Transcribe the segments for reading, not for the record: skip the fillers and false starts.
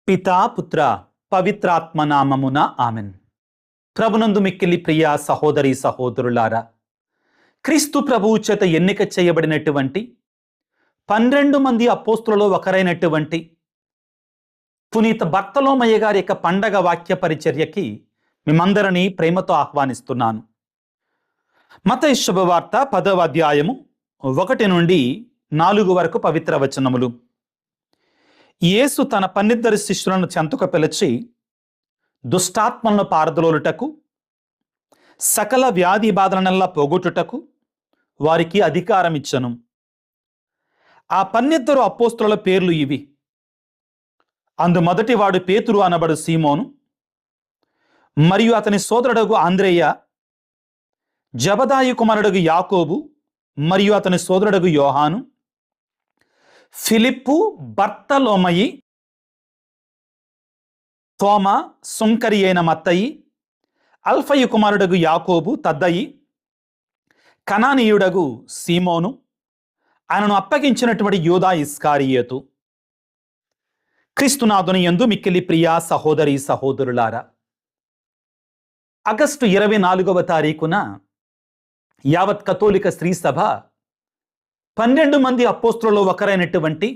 పితా పుత్ర పవిత్రాత్మ నామమున ఆమెన్. ప్రభునందు మిక్కిలి ప్రియ సహోదరి సహోదరులారా, క్రీస్తు ప్రభువు చేత ఎన్నిక చేయబడినటువంటి 12 మంది అపోస్తులలో ఒకరైనటువంటి పునీత బర్తలోమయ్య గారి యొక్క పండగ వాక్య పరిచర్యకి మిమ్మందరినీ ప్రేమతో ఆహ్వానిస్తున్నాను. మత్తయి శుభవార్త 10వ అధ్యాయము 1 నుండి 4 వరకు పవిత్ర వచనములు. యేసు తన 12 శిష్యులను చెంతకు పిలిచి దుష్టాత్మలను పారద్రోలుటకు, సకల వ్యాధి బాధలనల్లా పోగొట్టుటకు వారికి అధికారం ఇచ్చెను. ఆ 12 అపోస్తుల పేర్లు ఇవి. అందు మొదటివాడు పేతురు అనబడు సీమోను, మరియు అతని సోదరుడగు ఆంద్రేయ, జబదాయి కుమారుడగు యాకోబు మరియు అతని సోదరుడగు యోహాను, ఫిలిప్పు, బర్తలోమయి, తోమ, సుంకరి అయిన మత్తయి, అల్ఫయి కుమారుడగు యాకోబు, తద్దయి, కనానీయుడగు సీమోను, ఆయనను అప్పగించినటువంటి యూదా ఇస్కారియేతు. క్రీస్తునాథుని యందు మిక్కిలి ప్రియా సహోదరి సహోదరులారా, ఆగస్టు 24వ తారీఖున యావత్ కథోలిక స్త్రీ సభ 12 మంది అపోస్తులలో ఒకరైనటువంటి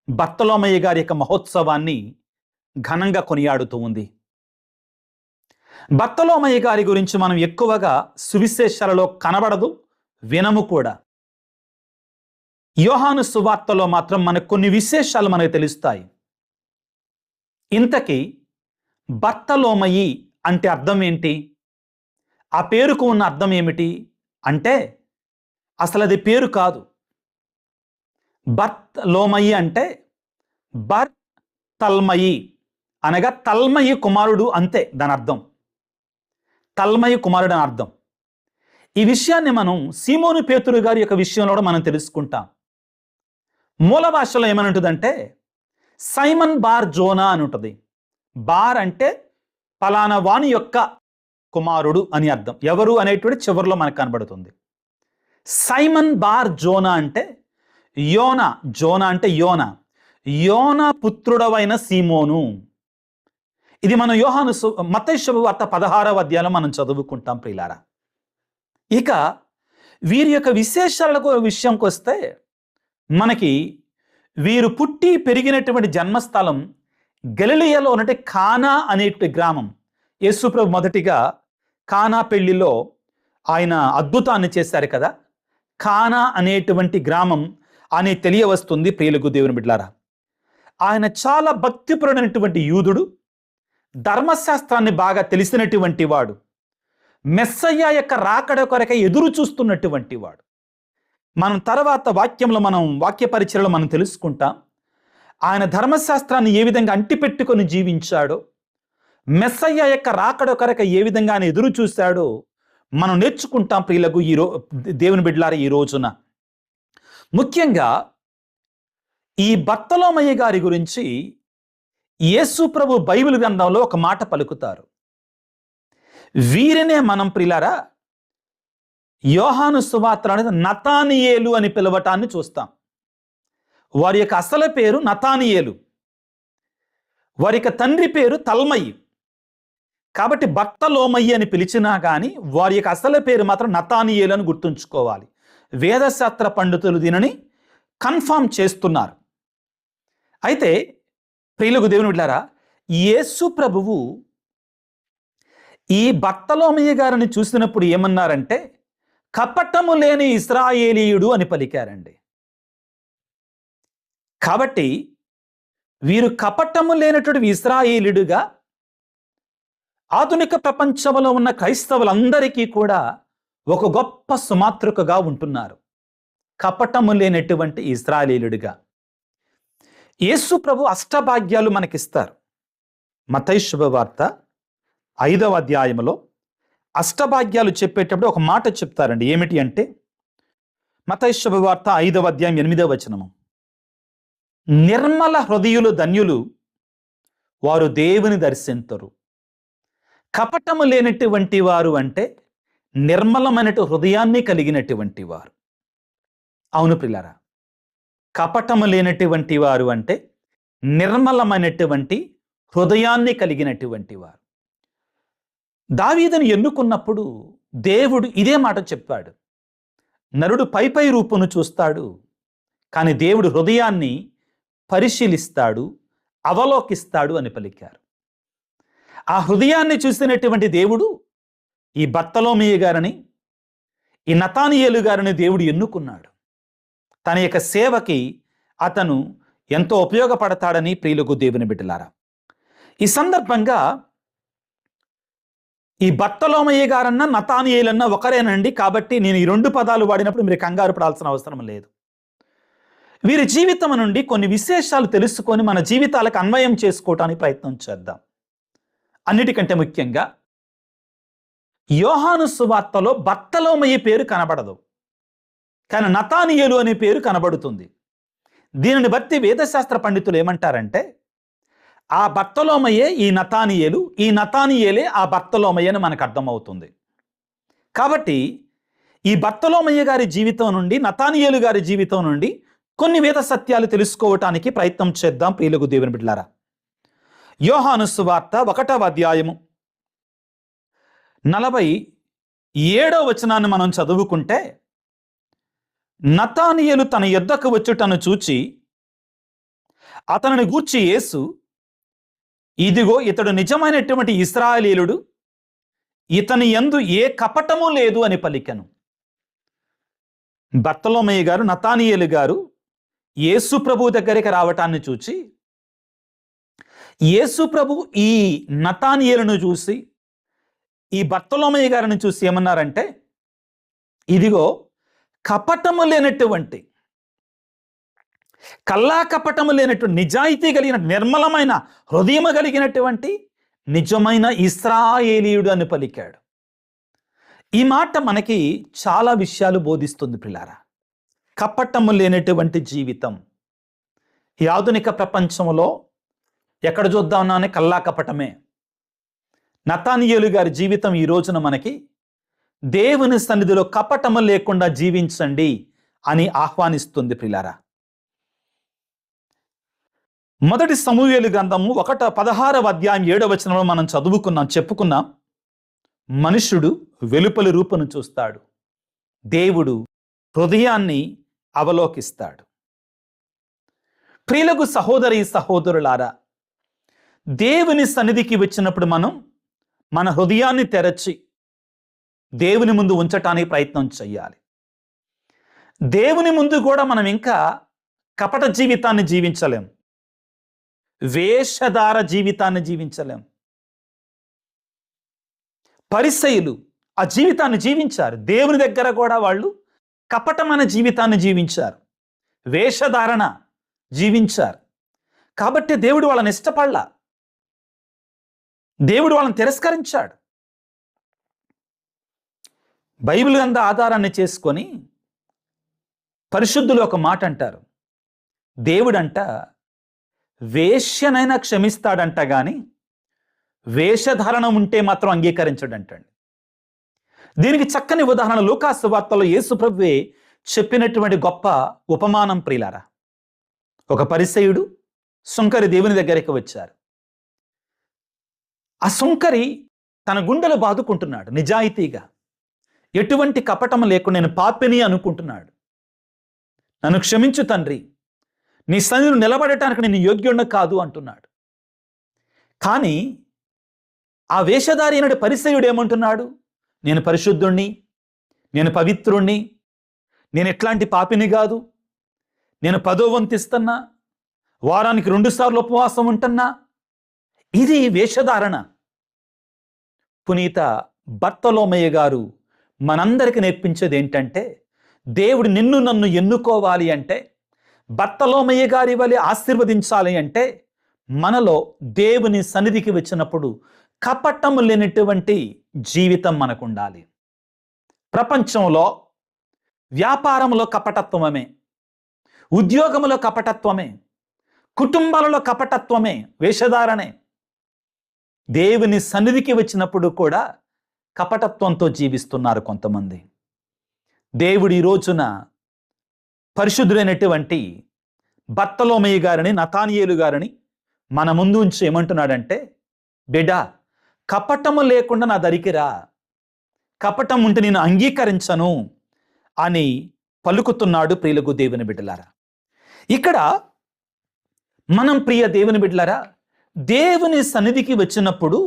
బర్తలోమయ్య గారి యొక్క మహోత్సవాన్ని ఘనంగా కొనియాడుతూ ఉంది. బర్తలోమయ్య గారి గురించి మనం ఎక్కువగా సువిశేషాలలో కనబడదు, వినము కూడా. యోహాను సువార్తలో మాత్రం మనకు కొన్ని విశేషాలు మనకు తెలుస్తాయి. ఇంతకీ బర్తలోమయి అంటే అర్థం ఏంటి? ఆ పేరుకు ఉన్న అర్థం ఏమిటి అంటే, అసలు అది పేరు కాదు. బర్తలోమయి అంటే తల్మయి అనగా తల్మయి కుమారుడు, అంతే దాని అర్థం. తల్మయి కుమారుడు అని అర్థం. ఈ విషయాన్ని మనం సీమోను పేతురు గారి యొక్క విషయంలో కూడా మనం తెలుసుకుంటాం. మూల భాషలో ఏమని ఉంటుందంటే సైమన్ బార్ జోనా అని ఉంటుంది. బార్ అంటే ఫలానా వాని యొక్క కుమారుడు అని అర్థం. ఎవరు అనేటువంటి చివరిలో మనకు కనబడుతుంది. సైమన్ బార్ జోనా అంటే యోనా, జోనా అంటే యోనా, యోనా పుత్రుడవైన సీమోను. ఇది మనం మత్తయి శుభవార్త 16వ అధ్యాయంలో మనం చదువుకుంటాం ప్రియులారా. ఇక వీరి యొక్క విశేషాలకు విషయంకి వస్తే, మనకి వీరు పుట్టి పెరిగినటువంటి జన్మస్థలం గలిలయలో ఉన్నట్టు కానా అనేటువంటి గ్రామం. యేసుప్రభు మొదటిగా కానా పెళ్లిలో ఆయన అద్భుతాన్ని చేశారు కదా, కానా అనేటువంటి గ్రామం అని తెలియవస్తుంది ప్రియులకు దేవుని బిడ్డలారా. ఆయన చాలా భక్తిపరుడైనటువంటి యూదుడు, ధర్మశాస్త్రాన్ని బాగా తెలిసినటువంటి వాడు, మెస్సయ్య యొక్క రాకడ కొరకై ఎదురు చూస్తున్నటువంటి వాడు. మనం తర్వాత వాక్యంలో వాక్య పరిచయలో మనం తెలుసుకుంటాం ఆయన ధర్మశాస్త్రాన్ని ఏ విధంగా అంటిపెట్టుకొని జీవించాడో, మెస్సయ్య యొక్క రాకడ కొరకై ఏ విధంగా ఆయన ఎదురు చూశాడో మనం నేర్చుకుంటాం ప్రియులకు దేవుని బిడ్డలారా. ఈ రోజున ముఖ్యంగా ఈ బర్తలోమయ్య గారి గురించి యేసు ప్రభు బైబిల్ గ్రంథంలో ఒక మాట పలుకుతారు. వీరినే మనం ప్రియులారా యోహాను సువార్త అనేది నతానియేలు అని పిలవటాన్ని చూస్తాం. వారి యొక్క అసలు పేరు నతానియేలు, వారి యొక్క తండ్రి పేరు తల్మయి. కాబట్టి బర్తలోమయ్య అని పిలిచినా కానీ వారి యొక్క అసలు పేరు మాత్రం నతానియేలు అని గుర్తుంచుకోవాలి. వేదశాస్త్ర పండితులు దీనిని కన్ఫర్మ్ చేస్తున్నారు. అయితే ప్రియులకు దేవుని బిడ్డలారా, యేసు ప్రభువు ఈ బర్తలోమయ్య గారిని చూసినప్పుడు ఏమన్నారంటే కపటము లేని ఇశ్రాయేలీయుడు అని పలికారండి. కాబట్టి వీరు కపటము లేనటువంటి ఇశ్రాయేలీయుడుగా ఆధునిక ప్రపంచంలో ఉన్న క్రైస్తవులందరికీ కూడా ఒక గొప్ప సుమాతృకగా ఉంటున్నారు. కపటము లేనటువంటి ఇశ్రాయేలీయుడిగా యేసు ప్రభు అష్టభాగ్యాలు మనకిస్తారు. మత్తయి శుభవార్త 5వ అధ్యాయంలో అష్టభాగ్యాలు చెప్పేటప్పుడు ఒక మాట చెప్తారండి. ఏమిటి అంటే మత్తయి శుభవార్త 5వ అధ్యాయం 8వ వచనము, నిర్మల హృదయులు ధన్యులు, వారు దేవుని దర్శింతురు. కపటము లేనటువంటి వారు అంటే నిర్మలమైనటు హృదయాన్ని కలిగినటువంటి వారు. అవును ప్రియులారా, కపటము లేనటువంటి వారు అంటే నిర్మలమైనటువంటి హృదయాన్ని కలిగినటువంటి వారు. దావీదును ఎన్నుకున్నప్పుడు దేవుడు ఇదే మాట చెప్పాడు. నరుడు పై రూపును చూస్తాడు, కానీ దేవుడు హృదయాన్ని పరిశీలిస్తాడు, అవలోకిస్తాడు అని పలికారు. ఆ హృదయాన్ని చూసినటువంటి దేవుడు ఈ బర్తలోమయి గారిని, ఈ నతానియేలు గారిని దేవుడు ఎన్నుకున్నాడు. తన యొక్క సేవకి అతను ఎంతో ఉపయోగపడతాడని ప్రియులకు దేవుని బిడ్డలారా, ఈ సందర్భంగా ఈ బర్తలోమయి గారన్నా నతానియేలన్నా ఒకరేనండి. కాబట్టి నేను ఈ 2 పదాలు వాడినప్పుడు మీరు కంగారు పడాల్సిన అవసరం లేదు. వీరి జీవితం నుండి కొన్ని విశేషాలు తెలుసుకొని మన జీవితాలకు అన్వయం చేసుకోవటానికి ప్రయత్నం చేద్దాం. అన్నిటికంటే ముఖ్యంగా యోహాను సువార్తలో బర్తలోమయి పేరు కనబడదు, కానీ నతానియేలు అనే పేరు కనబడుతుంది. దీనిని బట్టి వేదశాస్త్ర పండితులు ఏమంటారంటే, ఆ బర్తలోమయే ఈ నతానియేలు, ఈ నతానియేలే ఆ బర్తలోమయి అని మనకు అర్థమవుతుంది. కాబట్టి ఈ బర్తలోమయి గారి జీవితం నుండి, నతానియేలు గారి జీవితం నుండి కొన్ని వేద సత్యాలు తెలుసుకోవటానికి ప్రయత్నం చేద్దాం ప్రియులకు దేవుని బిడ్డలారా. యోహాను సువార్త 1వ అధ్యాయము 47వ వచనాన్ని మనం చదువుకుంటే, నతానియేలు తన యొద్దకు వచ్చుటను చూచి అతనిని గూర్చి యేసు, ఇదిగో ఇతడు నిజమైనటువంటి ఇశ్రాయేలీయుడు, ఇతని యందు ఏ కపటము లేదు అని పలికెను. బర్తలోమయి గారు, నతానియేలు గారు యేసు ప్రభు దగ్గరికి రావటాన్ని చూచి, యేసు ప్రభు ఈ నతానియేలును చూసి, ఈ బర్తలోమయి గారిని చూసి ఏమన్నారంటే, ఇదిగో కపటము లేనటువంటి, కల్లా కపటము లేనటువంటి, నిజాయితీ కలిగిన, నిర్మలమైన హృదయము కలిగినటువంటి నిజమైన ఇశ్రాయేలీయుడు అని పలికాడు. ఈ మాట మనకి చాలా విషయాలు బోధిస్తుంది ప్రియులారా. కపటము లేనటువంటి జీవితం ఈ ఆధునిక ప్రపంచంలో ఎక్కడ చూద్దామన్నా కల్లా కపటమే. నతానియేలు గారి జీవితం ఈ రోజున మనకి దేవుని సన్నిధిలో కపటము లేకుండా జీవించండి అని ఆహ్వానిస్తుంది ప్రియులారా. మొదటి సమూయేలు గ్రంథము 16వ అధ్యాయం 7వ వచనంలో మనం చెప్పుకున్నాం. మనుష్యుడు వెలుపలి రూపును చూస్తాడు, దేవుడు హృదయాన్ని అవలోకిస్తాడు. ప్రియులకు సహోదరి సహోదరులారా, దేవుని సన్నిధికి వచ్చినప్పుడు మనం మన హృదయాన్ని తెరచి దేవుని ముందు ఉంచటానికి ప్రయత్నం చేయాలి. దేవుని ముందు కూడా మనం ఇంకా కపట జీవితాన్ని జీవించలేం, వేషధార జీవితాన్ని జీవించలేం. పరిసయ్యులు ఆ జీవితాన్ని జీవించారు. దేవుని దగ్గర కూడా వాళ్ళు కపటమైన జీవితాన్ని జీవించారు, వేషధారణ జీవించారు. కాబట్టి దేవుడు వాళ్ళని ఇష్టపడలా, దేవుడు వాళ్ళని తిరస్కరించాడు. బైబిల్ గ్రంథ ఆధారాన్ని చేసుకొని పరిశుద్ధులు ఒక మాట అంటారు, దేవుడంట వేశ్యనైనా క్షమిస్తాడంట, కానీ వేషధారణ ఉంటే మాత్రం అంగీకరించడంటండి. దీనికి చక్కని ఉదాహరణ లూకా సువార్తలో యేసు ప్రభువే చెప్పినటువంటి గొప్ప ఉపమానం ప్రియులారా. ఒక పరిసయ్యుడు, సుంకరి దేవుని దగ్గరికి వచ్చారు. ఆ సుంకరి తన గుండెలు బాదుకుంటున్నాడు నిజాయితీగా, ఎటువంటి కపటం లేకుండా నేను పాపిని అనుకుంటున్నాడు. నన్ను క్షమించు తండ్రి, నీ సన్నిధిలో నిలబడటానికి నేను యోగ్యుడిని కాదు అంటున్నాడు. కానీ ఆ వేషధారి అయిన పరిసయ్యుడు ఏమంటున్నాడు, నేను పరిశుద్ధుణ్ణి, నేను పవిత్రుణ్ణి, నేను ఎట్లాంటి పాపిని కాదు, నేను 10వ వంతు ఇస్తున్నా, వారానికి 2 సార్లు ఉపవాసం ఉంటున్నా. ఇది వేషధారణ. పునీత బర్తలోమయ్య గారు మనందరికీ నేర్పించేది ఏంటంటే, దేవుడు నిన్ను నన్ను ఎన్నుకోవాలి అంటే, బర్తలోమయ్య గారి వలె ఆశీర్వదించాలి అంటే, మనలో దేవుని సన్నిధికి వచ్చినప్పుడు కపటము లేనటువంటి జీవితం మనకు ఉండాలి. ప్రపంచంలో వ్యాపారంలో కపటత్వమే, ఉద్యోగంలో కపటత్వమే, కుటుంబాలలో కపటత్వమే, వేషధారణే. దేవుని సన్నిధికి వచ్చినప్పుడు కూడా కపటత్వంతో జీవిస్తున్నారు కొంతమంది. దేవుడు ఈ రోజున పరిశుద్ధులైనటువంటి బర్తలోమయి గారిని, నతానియేలు గారిని మన ముందు ఉంచి ఏమంటున్నాడంటే, బిడ్డ, కపటము లేకుండా నా దరికి రా, కపటం ఉంటే నేను అంగీకరించను అని పలుకుతున్నాడు. ప్రియులకు దేవుని బిడ్డలారా, ఇక్కడ మనం ప్రియ దేవుని బిడ్డలారా, దేవుని సన్నిధికి వచ్చినప్పుడు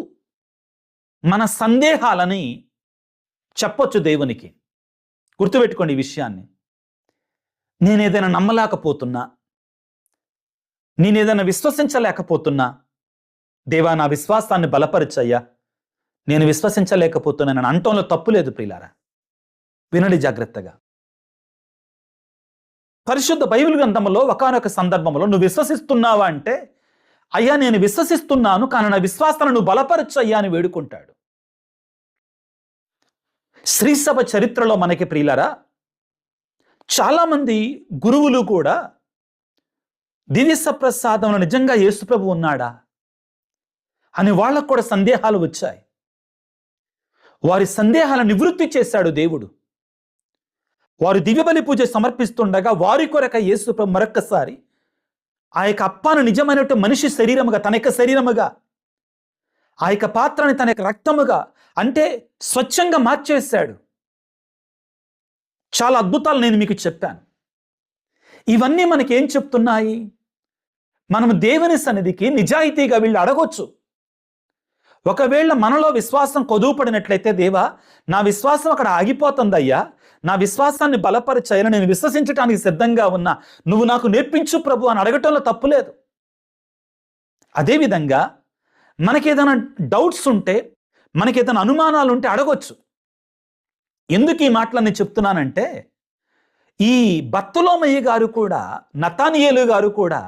మన సందేహాలని చెప్పొచ్చు దేవునికి. గుర్తుపెట్టుకోండి ఈ విషయాన్ని. నేనేదైనా నమ్మలేకపోతున్నా, నేనేదైనా విశ్వసించలేకపోతున్నా, దేవా నా విశ్వాసాన్ని బలపరచయ్యా, నేను విశ్వసించలేకపోతున్నానని అంటంలో తప్పు లేదు ప్రియులారా. వినండి జాగ్రత్తగా. పరిశుద్ధ బైబిల్ గ్రంథంలో ఒకానొక సందర్భంలో నువ్వు విశ్వసిస్తున్నావా అంటే, అయ్యా నేను విశ్వసిస్తున్నాను, కానీ నా విశ్వాసాన్ని నువ్వు బలపరచయ్యా అని వేడుకుంటాడు. శ్రీసభ చరిత్రలో మనకి ప్రియులారా చాలామంది గురువులు కూడా దివ్య ప్రసాదంలో నిజంగా యేసుప్రభు ఉన్నాడా అని వాళ్ళకు కూడా సందేహాలు వచ్చాయి. వారి సందేహాలను నివృత్తి చేశాడు దేవుడు. వారు దివ్యబలి పూజ సమర్పిస్తుండగా వారి కొరక యేసుప్రభు మరొక్కసారి ఆ యొక్క అప్పాను నిజమైనటువంటి మనిషి శరీరముగా, తన యొక్క శరీరముగా, ఆ యొక్క పాత్రని తన యొక్క రక్తముగా, అంటే స్వచ్ఛంగా మార్చేశాడు. చాలా అద్భుతాలు నేను మీకు చెప్పాను. ఇవన్నీ మనకేం చెప్తున్నాయి? మనం దేవుని సన్నిధికి నిజాయితీగా వీళ్ళు అడగొచ్చు. ఒకవేళ మనలో విశ్వాసం కొదువుపడినట్లయితే, దేవా నా విశ్వాసం అక్కడ ఆగిపోతుందయ్యా, నా విశ్వాసాన్ని బలపరిచాయని నేను విశ్వసించడానికి సిద్ధంగా ఉన్నా, నువ్వు నాకు నేర్పించు ప్రభు అని అడగటంలో తప్పులేదు. అదేవిధంగా మనకేదైనా డౌట్స్ ఉంటే, మనకేదైనా అనుమానాలు ఉంటే అడగొచ్చు. ఎందుకు ఈ మాటలన్నీ చెప్తున్నానంటే, ఈ బర్తలోమయి గారు కూడా, నతానియేలు గారు కూడా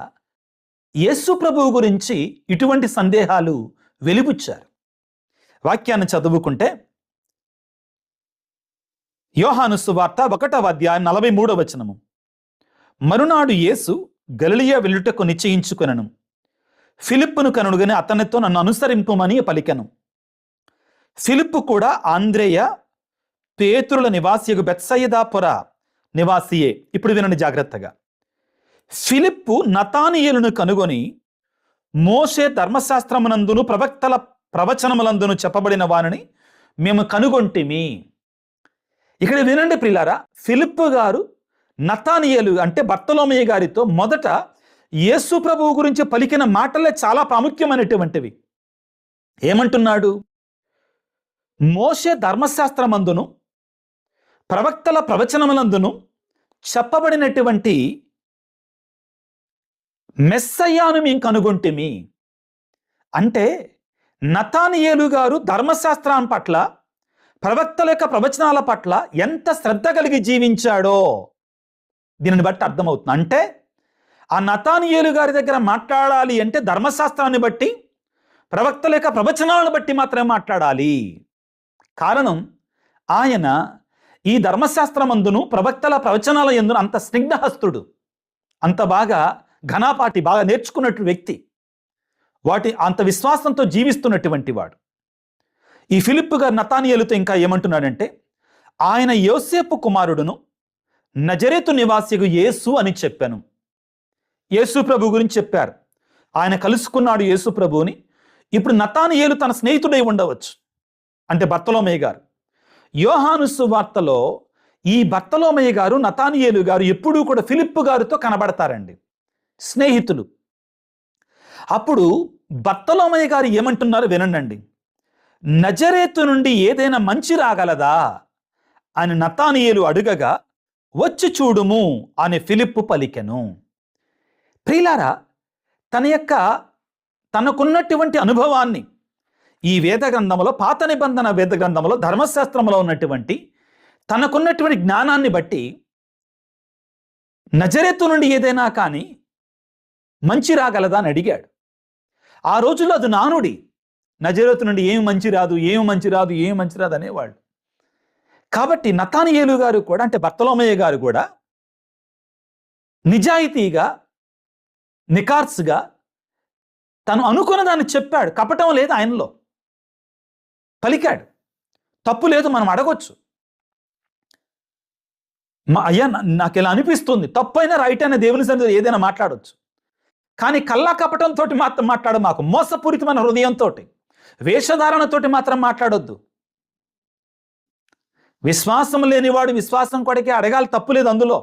యేసు ప్రభువు గురించి ఇటువంటి సందేహాలు వెలిబుచ్చారు. వాక్యాన్ని చదువుకుంటే యోహాను సువార్త 1వ అధ్యాయం 43వ వచనము. మరునాడు యేసు గలిలయ వెళ్ళుటకు నిశ్చయించుకొనెను. ఫిలిప్పును కనుగొని అతనితో నన్ను అనుసరింపుమని పలికెను. ఫిలిప్పు కూడా ఆంద్రేయ, పేతురుల నివాసియగు బెత్సయిదా పుర నివాసియే. ఇప్పుడు వినండి జాగ్రత్తగా. ఫిలిప్పు నతానియేలును కనుగొని, మోషే ధర్మశాస్త్రమునందును ప్రవక్తల ప్రవచనములందును చెప్పబడిన వారిని మేము కనుగొంటిమి. ఇక్కడ వినండి ప్రియులారా, ఫిలిప్పు గారు నతానియేలు అంటే బర్తలోమయి గారితో మొదట యేసు ప్రభువు గురించి పలికిన మాటలే చాలా ప్రాముఖ్యమైనటువంటివి. ఏమంటున్నాడు? మోషే ధర్మశాస్త్రమందును ప్రవక్తల ప్రవచనములందును చెప్పబడినటువంటి మెస్సయ్యాను మేము కనుగొంటిమి. అంటే నతానియేలు గారు ధర్మశాస్త్రం పట్ల, ప్రవక్తల యొక్క ప్రవచనాల పట్ల ఎంత శ్రద్ధ కలిగి జీవించాడో దీనిని బట్టి అర్థమవుతుంది. అంటే ఆ నతానియేలు గారి దగ్గర మాట్లాడాలి అంటే ధర్మశాస్త్రాన్ని బట్టి, ప్రవక్తల యొక్క ప్రవచనాలను బట్టి మాత్రమే మాట్లాడాలి. కారణం, ఆయన ఈ ధర్మశాస్త్రమందును ప్రవక్తల ప్రవచనాల యందును అంత స్నిగ్ధహస్తుడు, అంత బాగా ఘనాపాటి, బాగా నేర్చుకున్నట్టు వ్యక్తి, వాటి అంత విశ్వాసంతో జీవిస్తున్నటువంటి వాడు. ఈ ఫిలిప్పు గారు నతానియేలుతో ఇంకా ఏమంటున్నాడంటే, ఆయన యోసేపు కుమారుడును నజరేతు నివాసియగు యేసు అని చెప్పాను. యేసు ప్రభు గురించి చెప్పారు. ఆయన కలుసుకున్నాడు యేసు ప్రభువుని. ఇప్పుడు నతానియేలు తన స్నేహితుడై ఉండవచ్చు, అంటే బర్తలోమయి గారు. యోహాను సువార్తలో ఈ బర్తలోమయి గారు, నతానియేలు గారు ఎప్పుడూ కూడా ఫిలిప్పు గారితో కనబడతారండి, స్నేహితులు. అప్పుడు బర్తలోమయి గారు ఏమంటున్నారు వినండి. నజరేతు నుండి ఏదైనా మంచి రాగలదా అని నతానియేలు అడుగగా, వచ్చి చూడుము అని ఫిలిప్పు పలికెను. ప్రియులారా, తనకున్నటువంటి అనుభవాన్ని ఈ వేద గ్రంథంలో, పాత నిబంధన వేద గ్రంథంలో, ధర్మశాస్త్రంలో ఉన్నటువంటి తనకున్నటువంటి జ్ఞానాన్ని బట్టి నజరేతు నుండి ఏదైనా కానీ మంచి రాగలదా అని అడిగాడు. ఆ రోజుల్లో అది నానుడి. నజరేతు నుండి ఏమి మంచి రాదు, ఏమి మంచి రాదు, ఏమి మంచి రాదు అనేవాళ్ళు. కాబట్టి నతానియేలు గారు కూడా, అంటే బర్తలోమయి గారు కూడా నిజాయితీగా, నికార్స్గా తను అనుకున్న దాన్ని చెప్పాడు. కపటం లేదు ఆయనలో, పలికాడు. తప్పు లేదు, మనం అడగొచ్చు. అయ్యా నాకు ఇలా అనిపిస్తుంది, తప్పైనా రైట్ అయినా దేవుని సన్నిధిలో ఏదైనా మాట్లాడవచ్చు. కానీ కల్లా కపటంతో మాత్రం మాట్లాడు మాకు, మోసపూరితమైన హృదయంతో, వేషధారణతోటి మాత్రం మాట్లాడొద్దు. విశ్వాసం లేనివాడు విశ్వాసం కొడికే అడగాలి, తప్పులేదు అందులో.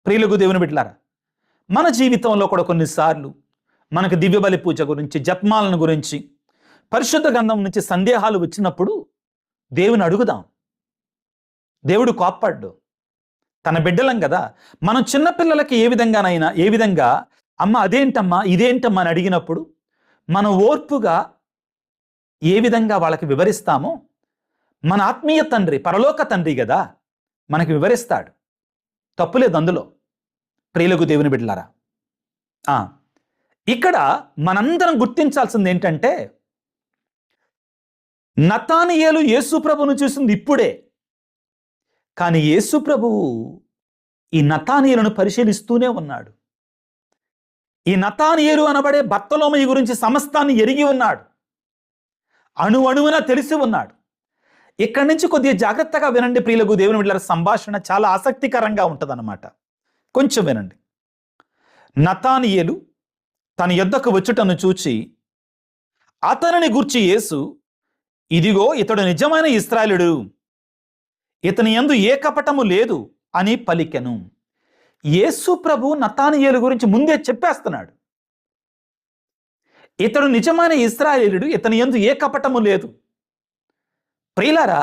ప్రియులకు దేవుని బిడ్డలారా, మన జీవితంలో కూడా కొన్నిసార్లు మనకు దివ్యబలి పూజ గురించి, జపమాలను గురించి, పరిశుద్ధ గ్రంథం నుంచి సందేహాలు వచ్చినప్పుడు దేవుని అడుగుదాం. దేవుడు కోప్పడ్డు, తన బిడ్డలం కదా. మనం చిన్నపిల్లలకి ఏ విధంగా అమ్మ అదేంటమ్మా ఇదేంటమ్మా అని అడిగినప్పుడు మనం ఓర్పుగా ఏ విధంగా వాళ్ళకి వివరిస్తామో, మన ఆత్మీయ తండ్రి, పరలోక తండ్రి కదా, మనకి వివరిస్తాడు. తప్పులేదు అందులో. ప్రియులకు దేవుని బిడ్డలారా, ఇక్కడ మనందరం గుర్తించాల్సింది ఏంటంటే, నతానియేలు యేసు ప్రభువును చూసింది ఇప్పుడే, కానీ యేసు ప్రభువు ఈ నతానియేలును పరిశీలిస్తూనే ఉన్నాడు. ఈ నతానియేలు అనబడే బర్తలోమయి గురించి సమస్తాన్ని ఎరిగి ఉన్నాడు, అణువణువున తెలిసి ఉన్నాడు. ఇక్కడి నుంచి కొద్దిగా జాగ్రత్తగా వినండి ప్రియులకు దేవుని బిడ్డలారా, సంభాషణ చాలా ఆసక్తికరంగా ఉంటుందన్నమాట. కొంచెం వినండి. నతానియేలు తన యొద్దకు వచ్చుటను చూచి అతనిని గూర్చి యేసు, ఇదిగో ఇతడు నిజమైన ఇశ్రాయేలుడు, ఇతని యందు ఏ కపటము లేదు అని పలికెను. యేసు ప్రభు నతానియేలు గురించి ముందే చెప్పేస్తున్నాడు. ఇతడు నిజమైన ఇశ్రాయేలుడు, ఇతని యందు ఏ కపటము లేదు. ప్రియులారా,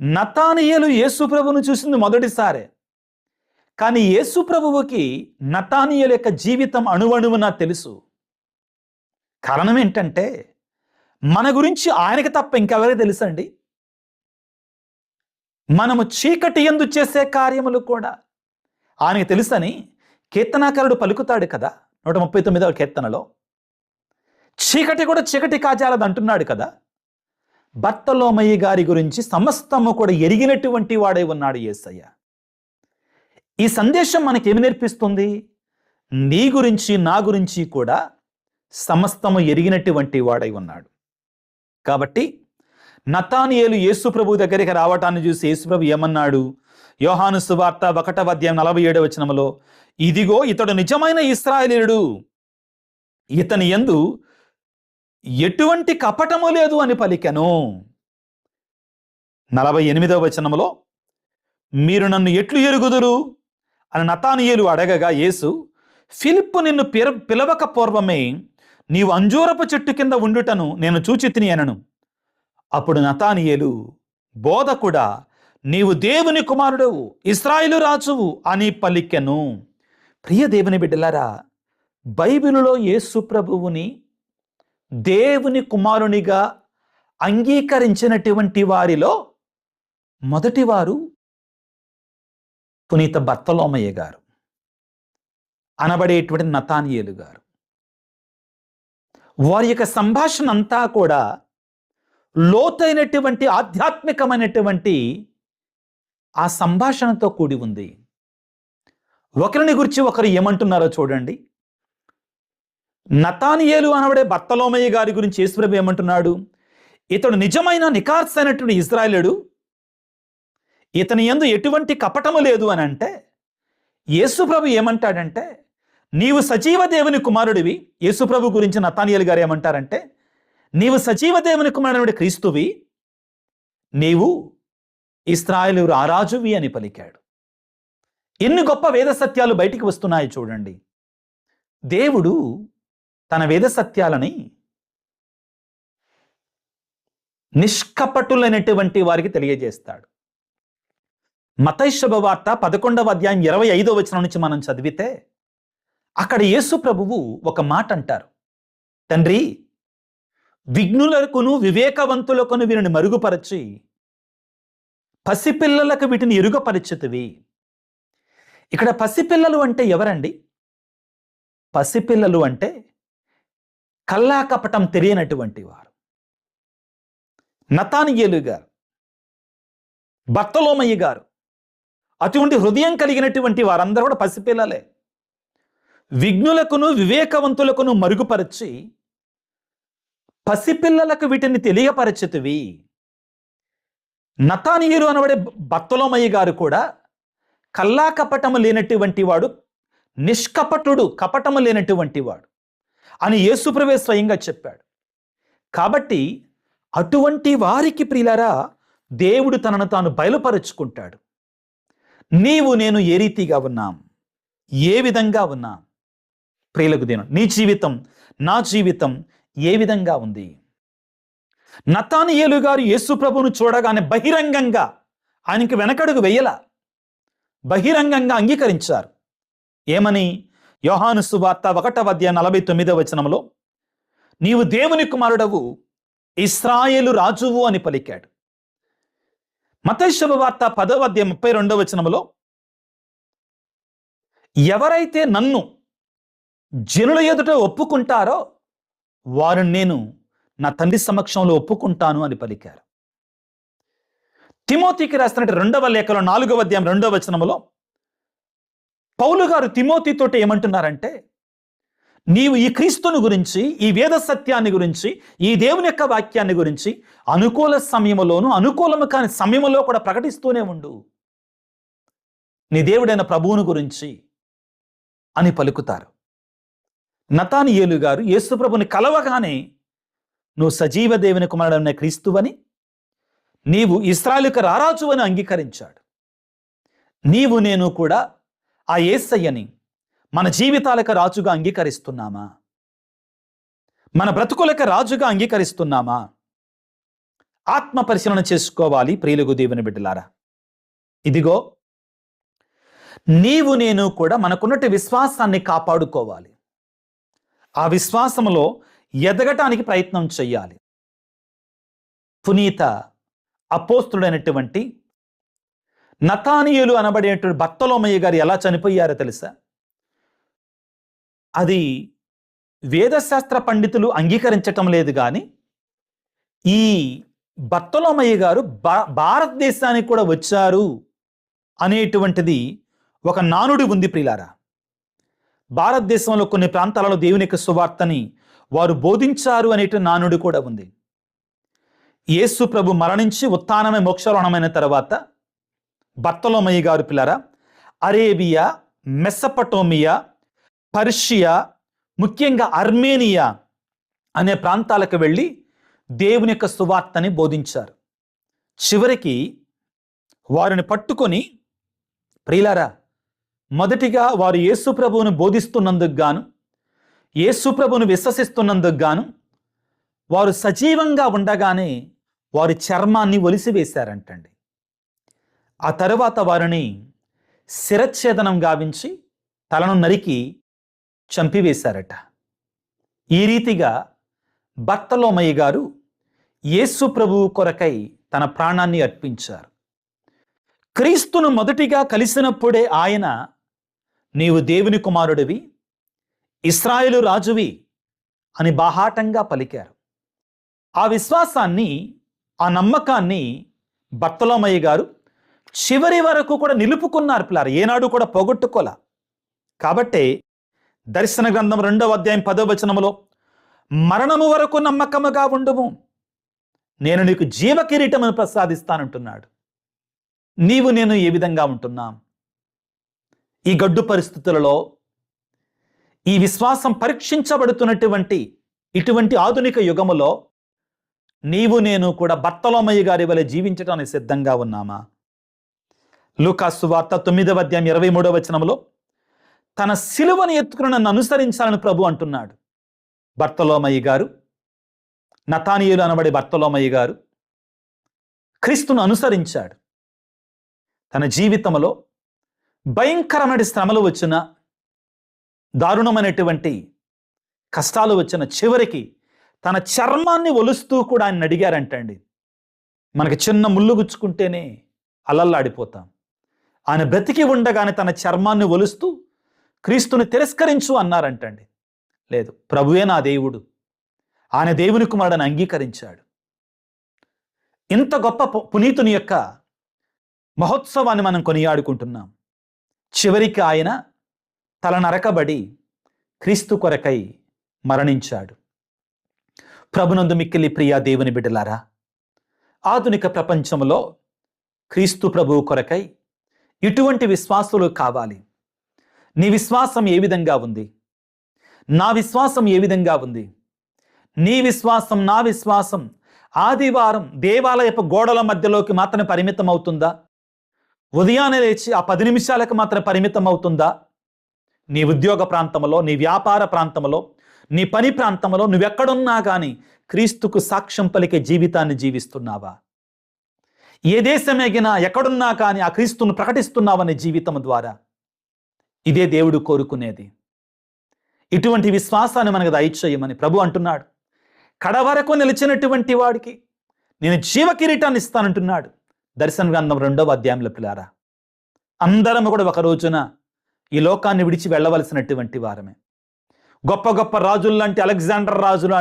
నతానియేలు యేసు ప్రభువును చూసింది మొదటిసారే, కానీ యేసు ప్రభువుకి నతానియేలు యొక్క జీవితం అణువణువున తెలుసు. కారణం ఏంటంటే, మన గురించి ఆయనకి తప్ప ఇంకెవరికి తెలుసండి? మనము చీకటి యందు చేసే కార్యములు కూడా ఆయనకి తెలుసని కీర్తనాకారుడు పలుకుతాడు కదా, 139వ కీర్తనలో. చీకటి కూడా చీకటి కాజాలది అంటున్నాడు కదా. బర్తలోమయి గారి గురించి సమస్తము కూడా ఎరిగినటువంటి వాడై ఉన్నాడు యేసయ్య. ఈ సందేశం మనకేమి నేర్పిస్తుంది? నీ గురించి నా గురించి కూడా సమస్తము ఎరిగినటువంటి వాడై ఉన్నాడు. కాబట్టి నతానియేలు యేసు ప్రభు దగ్గరికి రావటాన్ని చూసి యేసు ప్రభు ఏమన్నాడు? యోహాను సువార్త 1వ అధ్యాయం 47వ వచనములో, ఇదిగో ఇతడు నిజమైన ఇశ్రాయేలీయుడు, ఇతని యందు ఎటువంటి కపటము లేదు అని పలికెను. 48వ వచనములో, మీరు నన్ను ఎట్లు ఎరుగుదురు అని నతానియేలు అడగగా యేసు, ఫిలిప్పు నిన్ను పిలవక పూర్వమే నీవు అంజూరపు చెట్టు కింద ఉండుటను నేను చూచితిని అనను. అప్పుడు నతానియేలు, బోధకుడా, నీవు దేవుని కుమారుడవు, ఇశ్రాయేలు రాజువు అని పలికెను. ప్రియ దేవుని బిడ్డలారా, బైబిలులో యేసు ప్రభువుని దేవుని కుమారునిగా అంగీకరించినటువంటి వారిలో మొదటివారు పునీత బర్తలోమయ్య గారు అనబడేటువంటి నతానియేలు గారు. వారి యొక్క సంభాషణ అంతా కూడా లోతైనటువంటి ఆధ్యాత్మికమైనటువంటి ఆ సంభాషణతో కూడి ఉంది. ఒకరిని గురించి ఒకరు ఏమంటున్నారో చూడండి. నతానియేలు అనబడే బర్తలోమయ్య గారి గురించి యేసుప్రభు ఏమంటున్నాడు? ఇతడు నిజమైన నికార్సైనటువంటి ఇశ్రాయేలుడు, ఇతని యందు ఎటువంటి కపటము లేదు అని అంటే, యేసుప్రభు ఏమంటాడంటే, నీవు సజీవ దేవుని కుమారుడివి. యేసుప్రభు గురించి నతానియేలు గారు ఏమంటారంటే, నీవు సజీవ దేవుని కుమారుడి క్రీస్తువి, నీవు ఇశ్రాయేలు రారాజువి అని పలికాడు. ఎన్ని గొప్ప వేద సత్యాలు బయటికి వస్తున్నాయి చూడండి. దేవుడు తన వేద సత్యాలని నిష్కపటులైనటువంటి వారికి తెలియజేస్తాడు. మత్తయి శుభవార్త 11వ అధ్యాయం 25వ వచనం నుంచి మనం చదివితే, అక్కడ యేసు ప్రభువు ఒక మాట అంటారు. తండ్రి, విఘ్నులకును వివేకవంతులకును వీరిని మరుగుపరచి పసిపిల్లలకు వీటిని ఎరుగపరిచితివి. ఇక్కడ పసిపిల్లలు అంటే ఎవరండి? పసిపిల్లలు అంటే కల్లా కపటం తెలియనటువంటి వారు. నతానియేలు గారు, బర్తలోమయ్య గారు, అటువంటి హృదయం కలిగినటువంటి వారందరూ కూడా పసిపిల్లలే. విఘ్నులకును వివేకవంతులకును మరుగుపరిచి పసిపిల్లలకు వీటిని తెలియపరచితివి. నతానియేలు అనబడే బర్తలోమయ్య గారు కూడా కల్లా కపటము లేనటువంటి వాడు, నిష్కపటుడు, కపటము లేనటువంటి వాడు అని యేసుప్రభువే స్వయంగా చెప్పాడు. కాబట్టి అటువంటి వారికి ప్రియులారా దేవుడు తనను తాను బయలుపరుచుకుంటాడు. నీవు నేను ఏ రీతిగా ఉన్నాం, ఏ విధంగా ఉన్నాం? ప్రియులకు దేవుడు, నీ జీవితం నా జీవితం ఏ విధంగా ఉంది? నతానియేలు గారు యేసు ప్రభువును చూడగానే బహిరంగంగా ఆయనకి వెనకడుగు వెయ్యల, బహిరంగంగా అంగీకరించారు. ఏమని? యోహాను సువార్త 1:49 నీవు దేవుని కుమారుడవు, ఇశ్రాయేలు రాజువు అని పలికాడు. మత్తయి శుభవార్త 10:32 ఎవరైతే నన్ను జనుల ఎదుట ఒప్పుకుంటారో వారిని నేను నా తండ్రి సమక్షంలో ఒప్పుకుంటాను అని పలికారు. తిమోతికి రాసినట్టు 2వ లేఖలో 4:2 పౌలు గారు తిమోతితోటి ఏమంటున్నారంటే, నీవు ఈ క్రీస్తుని గురించి, ఈ వేద సత్యాన్ని గురించి, ఈ దేవుని యొక్క వాక్యాన్ని గురించి అనుకూల సమయంలోను అనుకూలము కాని సమయంలో కూడా ప్రకటిస్తూనే ఉండు, నీ దేవుడైన ప్రభువును గురించి అని పలుకుతారు. నతానియేలు గారు యేసు ప్రభుని కలవగానే నువ్వు సజీవ దేవుని కుమారుడైన క్రీస్తువని, నీవు ఇశ్రాయేలుకు రారాజు అని అంగీకరించాడు. నీవు నేను కూడా ఆ యేసయ్యని మన జీవితాలకు రాజుగా అంగీకరిస్తున్నామా? మన బ్రతుకులకు రాజుగా అంగీకరిస్తున్నామా? ఆత్మ పరిశీలన చేసుకోవాలి ప్రియులకు దేవుని బిడ్డలారా. ఇదిగో నీవు నేను కూడా మనకున్నటి విశ్వాసాన్ని కాపాడుకోవాలి. ఆ విశ్వాసములో ఎదగటానికి ప్రయత్నం చెయ్యాలి. పునీత అపోస్తుడైనటువంటి నతానియేలు అనబడేటువంటి బర్తలోమయ్య గారు ఎలా చనిపోయారో తెలుసా? అది వేదశాస్త్ర పండితులు అంగీకరించటం లేదు, కానీ ఈ బర్తలోమయ్య గారు భారతదేశానికి కూడా వచ్చారు అనేటువంటిది ఒక నానుడి ఉంది ప్రియులారా. భారతదేశంలో కొన్ని ప్రాంతాలలో దేవుని యొక్క సువార్తని వారు బోధించారు అనేటువంటి నానుడి కూడా ఉంది. యేసు ప్రభు మరణించి ఉత్థానమై మోక్షారోహణమైన తర్వాత బర్తలోమయ్య గారు పిల్లరా అరేబియా, మెసపటోమియా, పర్షియా, ముఖ్యంగా అర్మేనియా అనే ప్రాంతాలకు వెళ్ళి దేవుని యొక్క సువార్తని బోధించారు. చివరికి వారిని పట్టుకొని ప్రియులారా, మొదటిగా వారు యేసు ప్రభువును బోధిస్తున్నందుకు గాను, యేసు ప్రభువును విశ్వసిస్తున్నందుకు గాను వారు సజీవంగా ఉండగానే వారి చర్మాన్ని ఒలిసివేశారంటండి. ఆ తరువాత వారిని శిరచ్ఛేదనం గావించి తలను నరికి చంపివేశారట. ఈ రీతిగా బర్తలోమయ్య గారు యేసు ప్రభువు కొరకై తన ప్రాణాన్ని అర్పించారు. క్రీస్తును మొదటిగా కలిసినప్పుడే ఆయన నీవు దేవుని కుమారుడివి, ఇశ్రాయేలు రాజువి అని బాహాటంగా పలికారు. ఆ విశ్వాసాన్ని, ఆ నమ్మకాన్ని బర్తలోమయ్య గారు చివరి వరకు కూడా నిలుపుకున్నారు పిల్లారు, ఏనాడు కూడా పోగొట్టుకోలా. కాబట్టే దర్శన గ్రంథం 2:10 మరణము వరకు నమ్మకముగా ఉండుము, నేను నీకు జీవ కిరీటమును ప్రసాదిస్తానంటున్నాడు. నీవు నేను ఏ విధంగా ఉంటున్నాం? ఈ గడ్డు పరిస్థితులలో ఈ విశ్వాసం పరీక్షించబడుతున్నటువంటి ఇటువంటి ఆధునిక యుగములో నీవు నేను కూడా బర్తలోమయ్య గారి వలె జీవించడానికి సిద్ధంగా ఉన్నామా? లూకా సువార్త 9:23 తన సిలువను ఎత్తుకుని నన్ను అనుసరించాలని ప్రభు అంటున్నాడు. బర్తలోమయ్య గారు, నతానియేలు అనబడే బర్తలోమయ్య గారు క్రీస్తును అనుసరించాడు. తన జీవితంలో భయంకరమైన శ్రమలు వచ్చిన, దారుణమైనటువంటి కష్టాలు వచ్చిన చివరికి తన చర్మాన్ని ఒలుస్తూ కూడా ఆయన అడిగారంటండి. మనకి చిన్న ముళ్ళు గుచ్చుకుంటేనే అలల్లాడిపోతాం. ఆయన బ్రతికి ఉండగానే తన చర్మాన్ని ఒలుస్తూ క్రీస్తుని తిరస్కరించు అన్నారంటండి. లేదు, ప్రభువే నా దేవుడు, ఆయన దేవుని కుమారుడని అంగీకరించాడు. ఇంత గొప్ప పునీతుని యొక్క మహోత్సవాన్ని మనం కొనియాడుకుంటున్నాం. చివరికి ఆయన తల నరకబడి క్రీస్తు కొరకై మరణించాడు. ప్రభునందు మిక్కిలి ప్రియా దేవుని బిడ్డలారా, ఆధునిక ప్రపంచంలో క్రీస్తు ప్రభువు కొరకై ఇటువంటి విశ్వాసులు కావాలి. నీ విశ్వాసం ఏ విధంగా ఉంది? నా విశ్వాసం ఏ విధంగా ఉంది? నీ విశ్వాసం, నా విశ్వాసం ఆదివారం దేవాలయపు గోడల మధ్యలోకి మాత్రమే పరిమితం అవుతుందా? ఉదయాన్నే లేచి ఆ 10 నిమిషాలకు మాత్రమే పరిమితం అవుతుందా? నీ ఉద్యోగ ప్రాంతంలో, నీ వ్యాపార ప్రాంతంలో, నీ పని ప్రాంతంలో నువ్వెక్కడున్నా కానీ క్రీస్తుకు సాక్ష్యం పలికే జీవితాన్ని జీవిస్తున్నావా? ఏ దేశం ఎగినా ఎక్కడున్నా కానీ ఆ క్రీస్తును ప్రకటిస్తున్నావనే జీవితం ద్వారా. ఇదే దేవుడు కోరుకునేది. ఇటువంటి విశ్వాసాన్ని మనకు దయచేయమని ప్రభు అంటున్నాడు. కడవరకు నిలిచినటువంటి వాడికి నేను జీవ కిరీటాన్ని ఇస్తానంటున్నాడు. దర్శన గ్రంథం 2వ అధ్యాయంలో పిల్లారా, అందరం కూడా ఒక రోజున ఈ లోకాన్ని విడిచి వెళ్ళవలసినటువంటి వారమే. గొప్ప గొప్ప రాజులు లాంటి అలెగ్జాండర్ రాజులు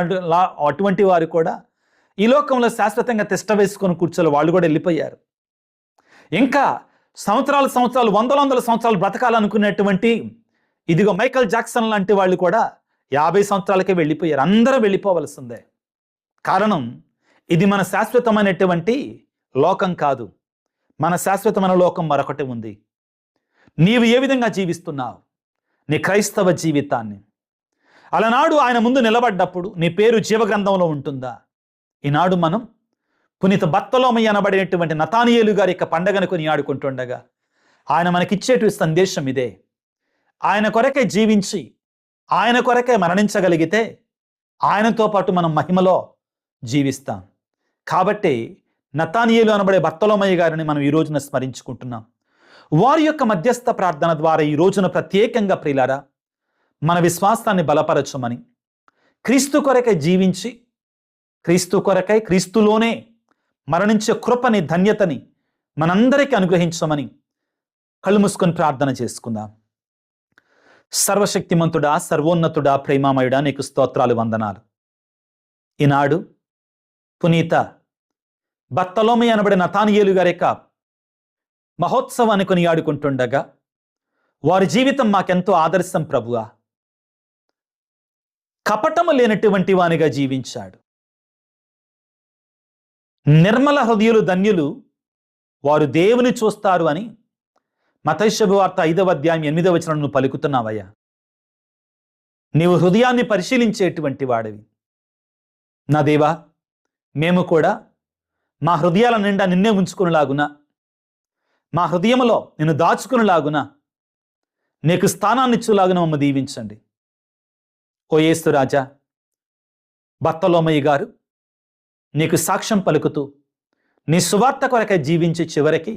అటువంటి వారు కూడా ఈ లోకంలో శాశ్వతంగా తిష్ట వేసుకొని కూర్చోలు వాళ్ళు కూడా వెళ్ళిపోయారు. ఇంకా సంవత్సరాలు వందల సంవత్సరాలు బ్రతకాలనుకునేటువంటి ఇదిగో మైకల్ జాక్సన్ లాంటి వాళ్ళు కూడా 50 సంవత్సరాలకే వెళ్ళిపోయారు. అందరూ వెళ్ళిపోవలసిందే. కారణం, ఇది మన శాశ్వతమైనటువంటి లోకం కాదు. మన శాశ్వతమైన లోకం మరొకటి ఉంది. నీవు ఏ విధంగా జీవిస్తున్నావు నీ క్రైస్తవ జీవితాన్ని? అలనాడు ఆయన ముందు నిలబడ్డప్పుడు నీ పేరు జీవగ్రంథంలో ఉంటుందా? ఈనాడు మనం పునీత బర్తలోమయి అనబడినటువంటి నతానియేలు గారి యొక్క పండగను కొనియాడుకుంటుండగా ఆయన మనకిచ్చేటువంటి సందేశం ఇదే. ఆయన కొరకే జీవించి ఆయన కొరకే మరణించగలిగితే ఆయనతో పాటు మనం మహిమలో జీవిస్తాం. కాబట్టి నతానియేలు అనబడే బర్తలోమయి గారిని మనం ఈ రోజున స్మరించుకుంటున్నాం. వారి యొక్క మధ్యస్థ ప్రార్థన ద్వారా ఈ రోజున ప్రత్యేకంగా ప్రియులారా మన విశ్వాసాన్ని బలపరచమని, క్రీస్తు కొరకై జీవించి క్రీస్తు కొరకై క్రీస్తులోనే మరణించే కృపని, ధన్యతని మనందరికీ అనుగ్రహించమని కళ్ళు మూసుకొని ప్రార్థన చేసుకుందాం. సర్వశక్తిమంతుడా, సర్వోన్నతుడా, ప్రేమామయుడా, నీకు స్తోత్రాలు, వందనాలు. ఈనాడు పునీత బర్తలోమయి అనబడిన నతానియేలు గారి యొక్క మహోత్సవాన్ని కొనియాడుకుంటుండగా వారి జీవితం మాకెంతో ఆదర్శం ప్రభువా. కపటము లేనటువంటి వానిగా జీవించాడు. నిర్మల హృదయులు ధన్యులు, వారు దేవుని చూస్తారు అని మత్తయి శుభవార్త 5వ అధ్యాయం 8వ వచనం నువ్వు పలుకుతున్నావయ్యా. నీవు హృదయాన్ని పరిశీలించేటువంటి వాడివి. నా దేవా, మేము కూడా మా హృదయాల నిండా నిన్నే ఉంచుకునేలాగున, మా హృదయంలో నిన్ను దాచుకునేలాగున, నీకు స్థానాన్ని ఇచ్చేలాగున మమ్మల్ని దీవించండి. ఓ యేసు రాజా, బర్తలోమయి గారు నీకు సాక్ష్యం పలుకుతూ నీ సువార్త కొరకై జీవించి చివరికి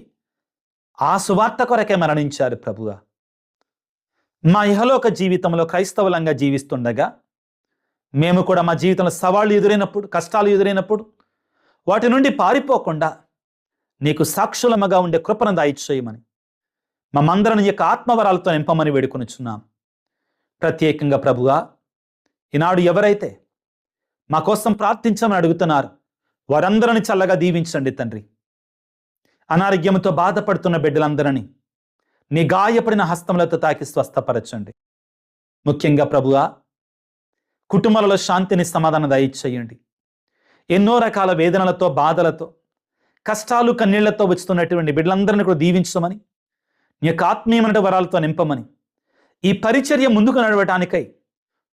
ఆ సువార్త కొరకే మరణించారు ప్రభువా. మా ఇహలోక జీవితంలో క్రైస్తవులంగా జీవిస్తుండగా మేము కూడా మా జీవితంలో సవాళ్ళు ఎదురైనప్పుడు, కష్టాలు ఎదురైనప్పుడు వాటి నుండి పారిపోకుండా నీకు సాక్షులముగా ఉండే కృపను దయచేయమని మమ్మందరం నీ యొక్క ఆత్మవరాలతో నింపమని వేడుకొనుచున్నాం. ప్రత్యేకంగా ప్రభువా, ఈనాడు ఎవరైతే మా కోసం ప్రార్థించమని అడుగుతున్నారు వారందరిని చల్లగా దీవించండి తండ్రి. అనారోగ్యంతో బాధపడుతున్న బిడ్డలందరినీ నీ గాయపడిన హస్తములతో తాకి స్వస్థపరచండి. ముఖ్యంగా ప్రభువా, కుటుంబాలలో శాంతిని, సమాధానం దయచేయండి. ఎన్నో రకాల వేదనలతో, బాధలతో, కష్టాలు, కన్నీళ్లతో వస్తున్నటువంటి బిడ్డలందరినీ కూడా దీవించమని, నీ యొక్క ఆత్మీయమైన వరాలతో నింపమని, ఈ పరిచర్య ముందుకు నడవటానికై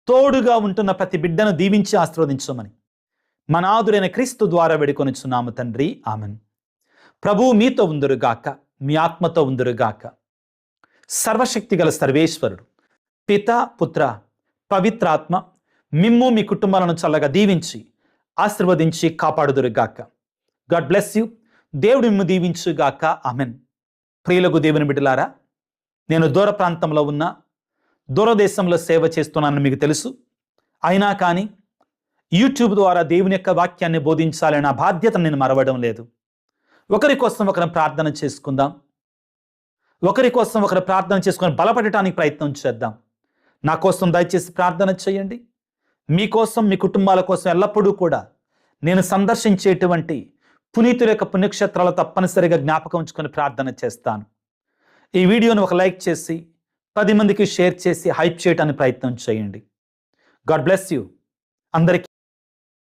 తోడుగా ఉంటున్న ప్రతి బిడ్డను దీవించి ఆశీర్వదించమని మనాదురైన క్రీస్తు ద్వారా వేడుకొనుచున్నాము తండ్రి. ఆమెన్. ప్రభువు మీతో ఉందురుగాక, మీ ఆత్మతో ఉందురుగాక. సర్వశక్తి గల సర్వేశ్వరుడు పిత, పుత్ర, పవిత్రాత్మ మిమ్ము మీ కుటుంబాలను చల్లగా దీవించి ఆశీర్వదించి కాపాడుదురుగాక. God bless you. దేవుడు మిమ్ము దీవించుగాక. ఆమెన్. ప్రియులకు దేవుని బిడ్డలారా, నేను దూర ప్రాంతంలో ఉన్న, దూరదేశంలో సేవ చేస్తున్నానని మీకు తెలుసు. అయినా కానీ యూట్యూబ్ ద్వారా దేవుని యొక్క వాక్యాన్ని బోధించాలనే నా బాధ్యతను నేను మరవడం లేదు. ఒకరి కోసం ఒకరు ప్రార్థన చేసుకుందాం. ఒకరి కోసం ఒకరు ప్రార్థన చేసుకొని బలపడటానికి ప్రయత్నం చేద్దాం. నా కోసం దయచేసి ప్రార్థన చేయండి. మీకోసం, మీ కుటుంబాల కోసం ఎల్లప్పుడూ కూడా నేను సందర్శించేటువంటి పునీతుల యొక్క పుణ్యక్షేత్రాలు తప్పనిసరిగా జ్ఞాపకం ఉంచుకొని ప్రార్థన చేస్తాను. ఈ వీడియోను ఒక లైక్ చేసి 10 మందికి షేర్ చేసి హైప్ చేయడానికి ప్రయత్నం చేయండి. God bless you. అందరికీ